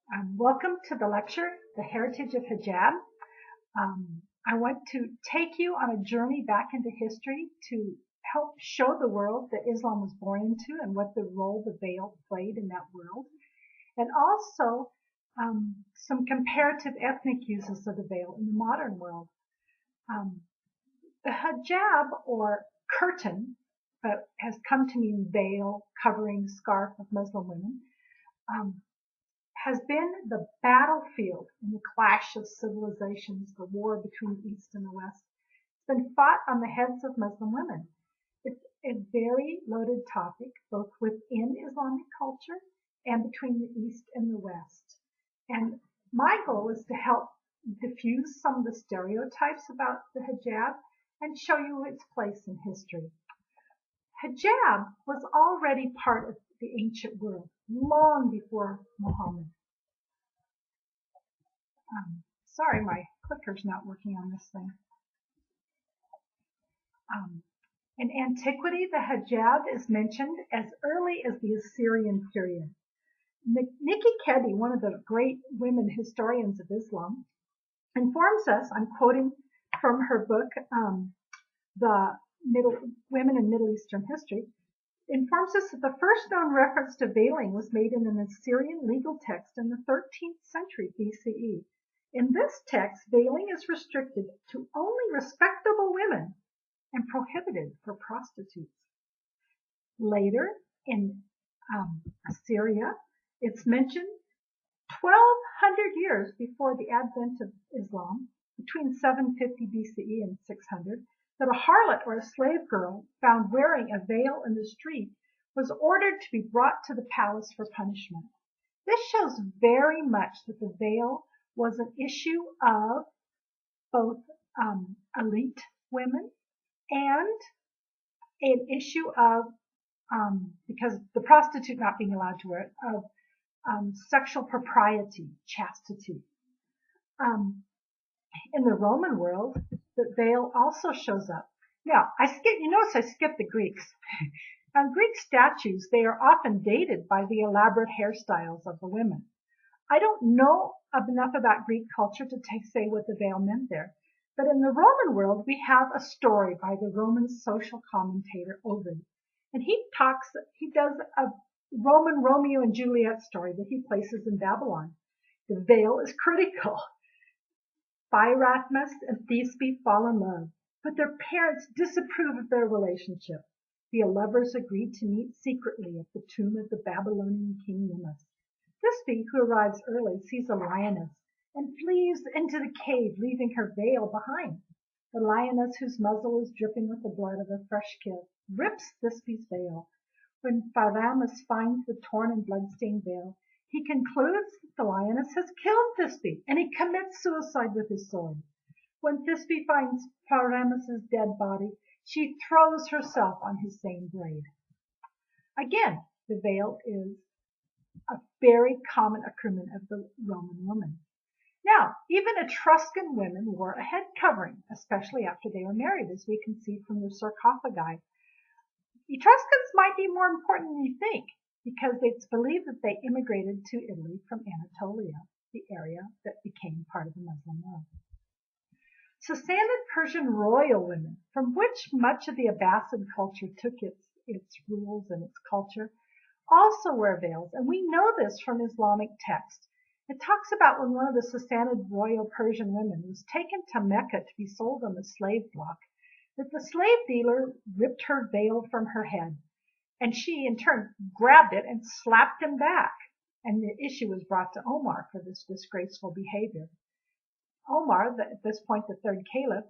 Welcome to the lecture, The Heritage of Hijab. I want to take you on a journey back into history to help show the world that Islam was born into and what the role the veil played in that world, and also some comparative ethnic uses of the veil in the modern world. Um, the hijab, or curtain, has come to mean veil, covering, scarf of Muslim women. Um, has been the battlefield in the clash of civilizations, the war between the East and the West. It's been fought on the heads of Muslim women. It's a very loaded topic, both within Islamic culture and between the East and the West. And my goal is to help diffuse some of the stereotypes about the hijab and show you its place in history. Hijab was already part of the ancient world long before Muhammad. Sorry, my clicker's not working on this thing. In Antiquity, the hijab is mentioned as early as the Assyrian period. Nikki Keddie, one of the great women historians of Islam, informs us, I'm quoting from her book, The Women in Middle Eastern History, informs us that the first known reference to veiling was made in an Assyrian legal text in the 13th century BCE. In this text, veiling is restricted to only respectable women and prohibited for prostitutes. Later, in Assyria, it's mentioned 1,200 years before the advent of Islam, between 750 BCE and 600, that a harlot or a slave girl found wearing a veil in the street was ordered to be brought to the palace for punishment. This shows very much that the veil was an issue of both elite women and an issue of, because the prostitute not being allowed to wear it, of sexual propriety, chastity. In the Roman world, the veil also shows up. Now, you notice I skipped the Greeks. On Greek statues, they are often dated by the elaborate hairstyles of the women. I don't know enough about Greek culture to say what the veil meant there. But in the Roman world, we have a story by the Roman social commentator Ovid. And he does a Roman Romeo and Juliet story that he places in Babylon. The veil is critical. Phairasmus and Thisbe fall in love, but their parents disapprove of their relationship. The lovers agreed to meet secretly at the tomb of the Babylonian king Ninus. Thisbe, who arrives early, sees a lioness and flees into the cave, leaving her veil behind. The lioness, whose muzzle is dripping with the blood of a fresh kill, rips Thisbe's veil. When Phairasmus finds the torn and blood-stained veil, he concludes that the lioness has killed Thisbe, and he commits suicide with his sword. When Thisbe finds Phairasmus's dead body, she throws herself on his same blade. Again, the veil is a very common accoutrement of the Roman woman. Now, even Etruscan women wore a head covering, especially after they were married, as we can see from the sarcophagi. Etruscans might be more important than you think, because it's believed that they immigrated to Italy from Anatolia, the area that became part of the Muslim world. Sassanid Persian royal women, from which much of the Abbasid culture took its rules and its culture, also wear veils, and we know this from Islamic texts. It talks about when one of the Sassanid royal Persian women was taken to Mecca to be sold on the slave block, that the slave dealer ripped her veil from her head, and she, in turn, grabbed it and slapped him back. And the issue was brought to Omar for this disgraceful behavior. Omar, at this point the third caliph,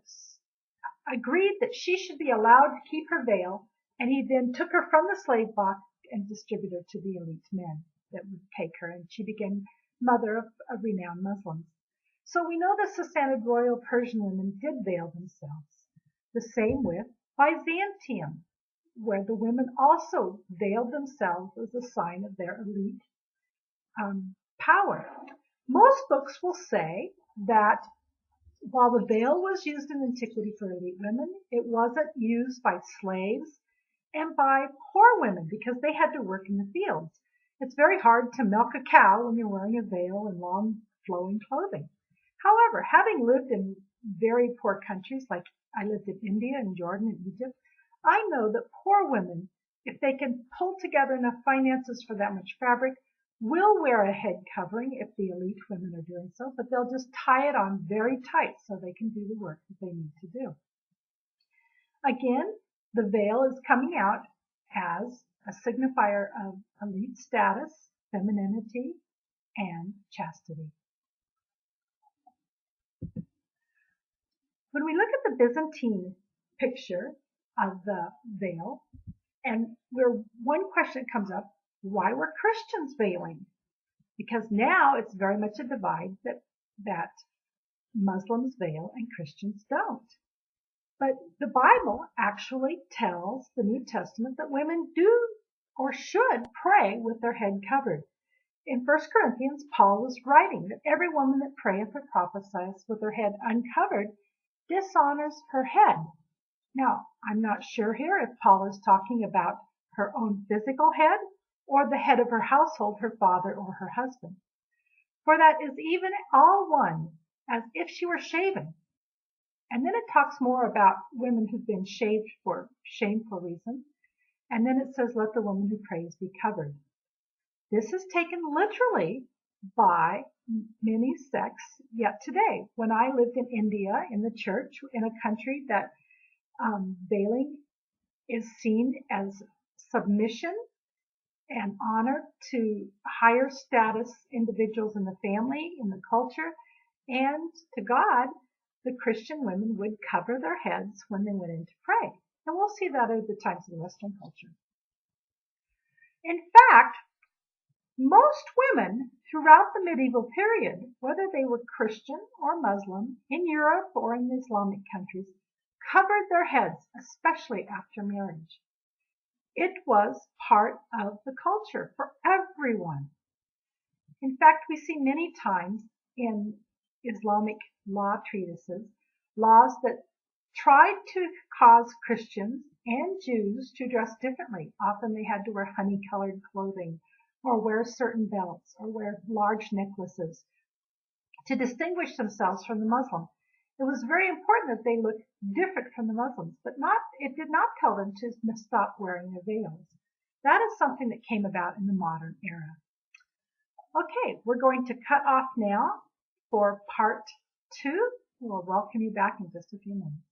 agreed that she should be allowed to keep her veil, and he then took her from the slave block and distributed her to the elite men that would take her, and she became mother of renowned Muslims. So we know the Sassanid royal Persian women did veil themselves. The same with Byzantium, where the women also veiled themselves as a sign of their elite power. Most books will say that while the veil was used in antiquity for elite women, it wasn't used by slaves and by poor women because they had to work in the fields. It's very hard to milk a cow when you're wearing a veil and long flowing clothing. However, having lived in very poor countries like I lived in India and Jordan and Egypt, I know that poor women, if they can pull together enough finances for that much fabric, will wear a head covering if the elite women are doing so, but they'll just tie it on very tight so they can do the work that they need to do. Again, the veil is coming out as a signifier of elite status, femininity, and chastity. When we look at the Byzantine picture of the veil, and one question comes up, why were Christians veiling? Because now it's very much a divide that Muslims veil and Christians don't. But the Bible actually tells the New Testament that women do or should pray with their head covered. In 1 Corinthians, Paul was writing that every woman that prayeth or prophesieth with her head uncovered dishonors her head. Now, I'm not sure here if Paul is talking about her own physical head or the head of her household, her father or her husband. For that is even all one, as if she were shaven. And then it talks more about women who've been shaved for shameful reasons. And then it says, let the woman who prays be covered. This is taken literally by many sects yet today. When I lived in India, in the church, in a country that veiling is seen as submission and honor to higher status individuals in the family, in the culture, and to God, the Christian women would cover their heads when they went in to pray. And we'll see that at the times of the Western culture. In fact, most women throughout the medieval period, whether they were Christian or Muslim, in Europe or in the Islamic countries, covered their heads, especially after marriage. It was part of the culture for everyone. In fact, we see many times in Islamic law treatises, laws that tried to cause Christians and Jews to dress differently. Often they had to wear honey-colored clothing or wear certain belts or wear large necklaces to distinguish themselves from the Muslim. It was very important that they look different from the Muslims, but it did not tell them to stop wearing their veils. That is something that came about in the modern era. Okay, we're going to cut off now for part 2. We'll welcome you back in just a few minutes.